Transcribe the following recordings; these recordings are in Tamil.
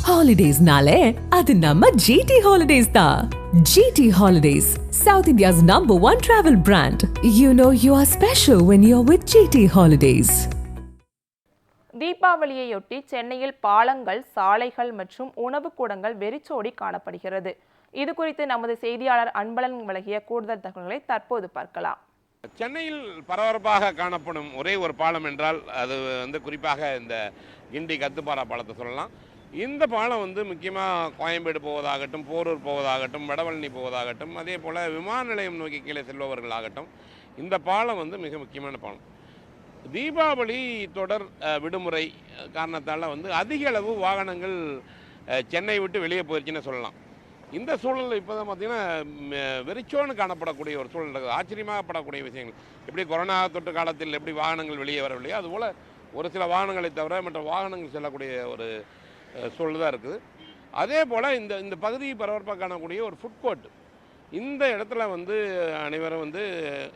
Holidays-nale, adu namma GT Holidays da. GT Holidays, South India's #1 travel brand. You know you are special when you're with GT Holidays. தீபாவளியையொட்டி சென்னையில் பாலங்கள், சாலைகள் மற்றும் உணவு கூடங்கள் வெறிச்சோடி காணப்படுகிறது. இது குறித்து நமது செய்தியாளர் அன்பழகன் வழங்கிய கூடுதல் தகவல்களை தற்போது பார்க்கலாம். சென்னையில் பரபரப்பாக காணப்படும் ஒரே ஒரு பாலம் என்றால் அது குறிப்பாக இந்த கிண்டி கத்துப்பாரா பாலத்தை சொல்லலாம். இந்த பாலம் முக்கியமாக கோயம்பேடு போவதாகட்டும், போரூர் போவதாகட்டும், வடபழனி போவதாகட்டும், அதே போல் விமான நிலையம் நோக்கி கீழே செல்பவர்களாகட்டும், இந்த பாலம் மிக முக்கியமான பாலம். தீபாவளி தொடர் விடுமுறை காரணத்தால் அதிக அளவு வாகனங்கள் சென்னை விட்டு வெளியே போயிடுச்சுன்னு சொல்லலாம். இந்த சூழலில் இப்போ தான் பார்த்திங்கன்னா வெறிச்சோன்னு காணப்படக்கூடிய ஒரு சூழல் இருக்குது. ஆச்சரியமாகப்படக்கூடிய விஷயங்கள், எப்படி கொரோனா தொற்று காலத்தில் எப்படி வாகனங்கள் வெளியே வரவில்லையோ அதுபோல் ஒரு சில வாகனங்களை தவிர மற்ற வாகனங்கள் செல்லக்கூடிய ஒரு சூழல் தான் இருக்குது. அதே போல் இந்த பகுதி பரபரப்பாக காணக்கூடிய ஒரு ஃபுட் கோர்ட், இந்த இடத்துல அனைவரும்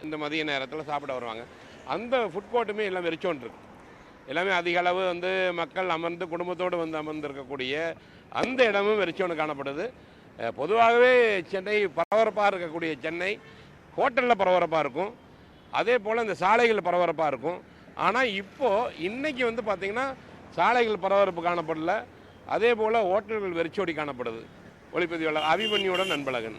இந்த மதிய நேரத்தில் சாப்பிட வருவாங்க. அந்த ஃபுட் கோர்ட்டுமே எல்லாம் வெறிச்சோன்னு இருக்குது. எல்லாமே அதிக அளவு மக்கள் அமர்ந்து குடும்பத்தோடு அமர்ந்திருக்கக்கூடிய அந்த இடமும் வெறிச்சோன்னு காணப்படுது. பொதுவாகவே சென்னை பரபரப்பாக இருக்கக்கூடிய சென்னை ஹோட்டலில் பரபரப்பாக இருக்கும், அதே போல் இந்த சாலைகள் பரபரப்பாக இருக்கும். ஆனால் இப்போது இன்றைக்கி பார்த்திங்கன்னா சாலைகள் பரபரப்பு காணப்படல, அதே போல் ஹோட்டல்கள் வெறிச்சோடி காணப்படுது. ஒளிப்பதிவாளர் அபிமன்யுடன் அன்பழகன்.